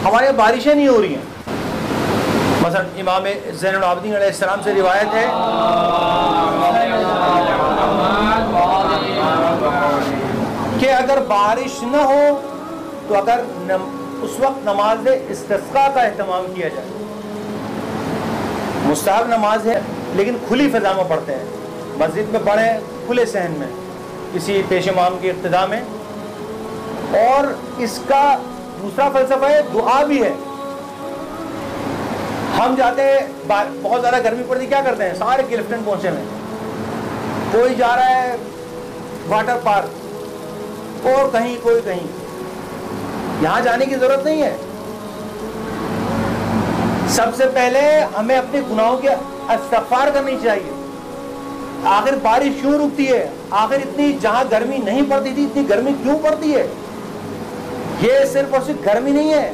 ہمارے یہاں بارشیں نہیں ہو رہی ہیں. مثلا امام زین العابدین علیہ السلام سے روایت ہے کہ اگر بارش نہ ہو تو اگر اس وقت نماز استسقاء کا اہتمام کیا جائے. مستحب نماز ہے لیکن کھلی فضا میں پڑھتے ہیں, مسجد میں پڑھیں کھلے صحن میں کسی پیش امام کی اقتداء میں. اور اس کا دوسرا فلسفہ ہے دعا بھی ہے. ہم جاتے ہیں بہت زیادہ گرمی پڑتی کیا کرتے ہیں, سارے کلفٹن پہنچے میں, کوئی جا رہا ہے واٹر پارک اور کہیں کوئی کہیں. یہاں جانے کی ضرورت نہیں ہے. سب سے پہلے ہمیں اپنے گناہوں کے استغفار کرنی چاہیے. آخر بارش کیوں رکتی ہے, آخر اتنی جہاں گرمی نہیں پڑتی تھی اتنی گرمی کیوں پڑتی ہے. یہ صرف اور صرف گرمی نہیں ہے,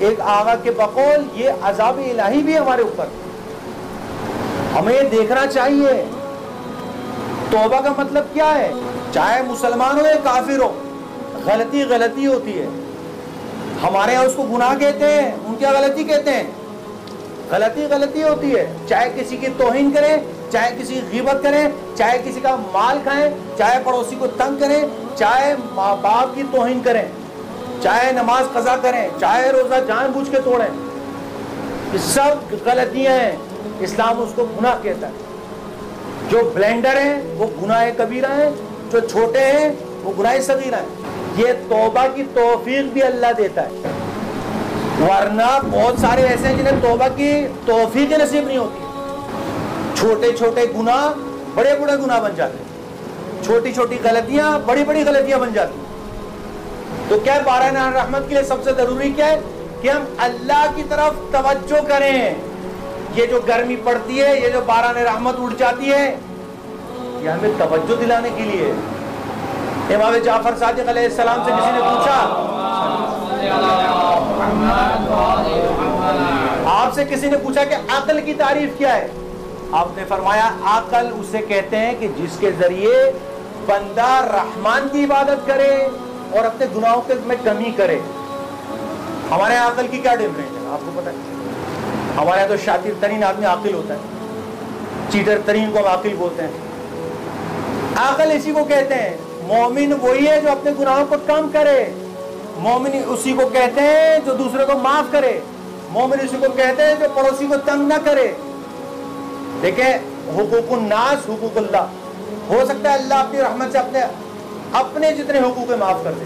ایک آقا کے بقول یہ عذاب الہی بھی ہے ہمارے اوپر. ہمیں یہ دیکھنا چاہیے توبہ کا مطلب کیا ہے. چاہے مسلمان ہو یا کافر ہو, غلطی غلطی ہوتی ہے. ہمارے یہاں اس کو گناہ کہتے ہیں, ان کیا غلطی کہتے ہیں, غلطی غلطی ہوتی ہے. چاہے کسی کی توہین کریں, چاہے کسی کی غیبت کریں, چاہے کسی کا مال کھائیں, چاہے پڑوسی کو تنگ کریں, چاہے ماں باپ کی توہین کریں, چاہے نماز قضا کریں, چاہے روزہ جان بوجھ کے توڑیں, یہ سب غلطیاں ہیں. اسلام اس کو گناہ کہتا ہے. جو بلینڈر ہیں وہ گناہ کبیرہ ہیں, جو چھوٹے ہیں وہ گناہ صغیرہ ہیں. یہ توبہ کی توفیق بھی اللہ دیتا ہے, ورنہ بہت سارے ایسے ہیں جنہیں توبہ کی توفیق نصیب نہیں ہوتی. چھوٹے چھوٹے گناہ بڑے بڑے گناہ بن جاتے ہیں, چھوٹی چھوٹی غلطیاں بڑی بڑی غلطیاں بن جاتی ہیں. تو کیا باران رحمت کے لیے سب سے ضروری کیا ہے کہ ہم اللہ کی طرف توجہ کریں. یہ جو گرمی پڑتی ہے, یہ جو باران رحمت اٹھ جاتی ہے, یہ ہمیں توجہ دلانے کے لیے. امام جعفر صادق علیہ السلام سے کسی نے پوچھا, آپ سے کسی نے پوچھا کہ عقل کی تعریف کیا ہے. آپ نے فرمایا عقل اسے کہتے ہیں کہ جس کے ذریعے بندہ رحمان کی عبادت کرے اور اپنے گناہوں میں کمی کرے. ہمارے یہاں عقل کی کیا ڈیفینیشن ہے آپ کو پتہ ہے. ہمارے یہاں تو شاطر ترین آدمی عاقل ہوتا ہے, چیٹر ترین کو ہم عاقل بولتے ہیں. عقل اسی کو کہتے ہیں. مومن وہی ہے جو اپنے گناہوں کو کم کرے, مومن اسی کو کہتے ہیں جو دوسرے کو معاف کرے, مومن اسی کو کہتے ہیں جو پڑوسی کو تنگ نہ کرے. دیکھیں حقوق الناس حقوق اللہ, ہو سکتا ہے اللہ اپنی رحمت سے اپنے جتنے حقوق معاف کر دے,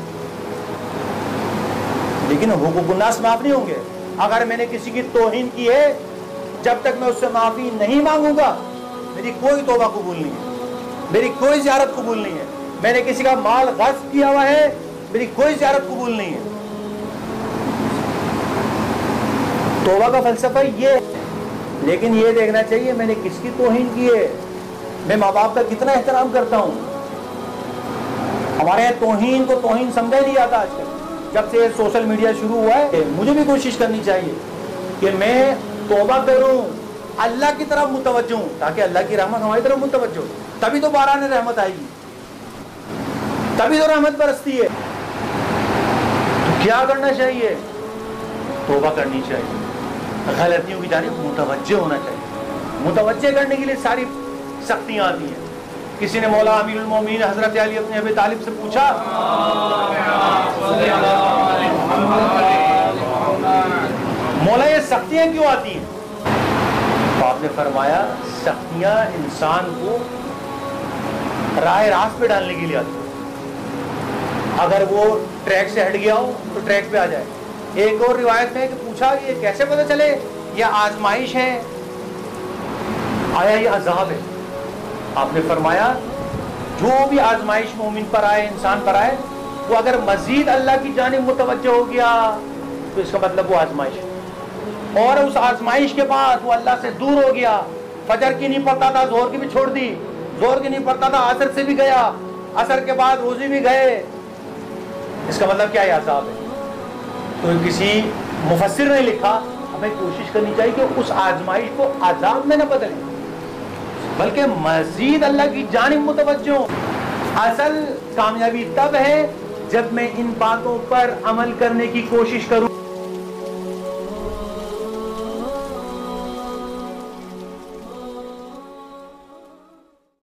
لیکن حقوق الناس معاف نہیں ہوں گے. اگر میں نے کسی کی توہین کی ہے, جب تک میں اس سے معافی نہیں مانگوں گا میری کوئی توبہ قبول نہیں ہے, میری کوئی زیارت قبول نہیں ہے. میں نے کسی کا مال غصب کیا ہوا ہے, میری کوئی زیارت قبول نہیں ہے. توبہ کا فلسفہ یہ ہے. لیکن یہ دیکھنا چاہیے میں نے کس کی توہین کی ہے, میں ماں باپ کا کتنا احترام کرتا ہوں. ہمارے یہاں توہین کو توہین سمجھا ہی نہیں جاتا. آج کل جب سے سوشل میڈیا شروع ہوا ہے, مجھے بھی کوشش کرنی چاہیے کہ میں توبہ کروں, اللہ کی طرف متوجہ ہوں, تاکہ اللہ کی رحمت ہماری طرف متوجہ ہو. تبھی تو باران رحمت آئے گی, تبھی تو رحمت برستی ہے. تو کیا کرنا چاہیے, توبہ کرنی چاہیے, غلطیوں کی جانب متوجہ ہونا چاہیے. متوجہ کرنے کے لیے ساری سختیاں آتی ہیں. کسی نے مولا امیر المومنین حضرت علی ابن ابی طالب سے پوچھا, مولا یہ سختیاں کیوں آتی ہیں؟ تو آپ نے فرمایا سختیاں انسان کو راہ راست پہ ڈالنے کے لیے آتی ہیں. اگر وہ ٹریک سے ہٹ گیا ہو تو ٹریک پہ آ جائے. ایک اور روایت میں کہ پوچھا یہ کیسے پتہ چلے یہ آزمائش ہے, آیا یہ عذاب ہے؟ آپ نے فرمایا جو بھی آزمائش مومن پر آئے, انسان پر آئے, وہ اگر مزید اللہ کی جانب متوجہ ہو گیا تو اس کا مطلب وہ آزمائش ہے. اور اس آزمائش کے بعد وہ اللہ سے دور ہو گیا, فجر کی نہیں پڑھتا تھا, ظہر کی بھی چھوڑ دی, ظہر کی نہیں پڑھتا تھا, عصر سے بھی گیا, عصر کے بعد روزے بھی گئے, اس کا مطلب کیا ہے عذاب ہے. تو کسی مفسر نے لکھا ہمیں کوشش کرنی چاہیے کہ اس آزمائش کو عذاب میں نہ بدلیں, بلکہ مزید اللہ کی جانب متوجہ ہوں. اصل کامیابی تب ہے جب میں ان باتوں پر عمل کرنے کی کوشش کروں.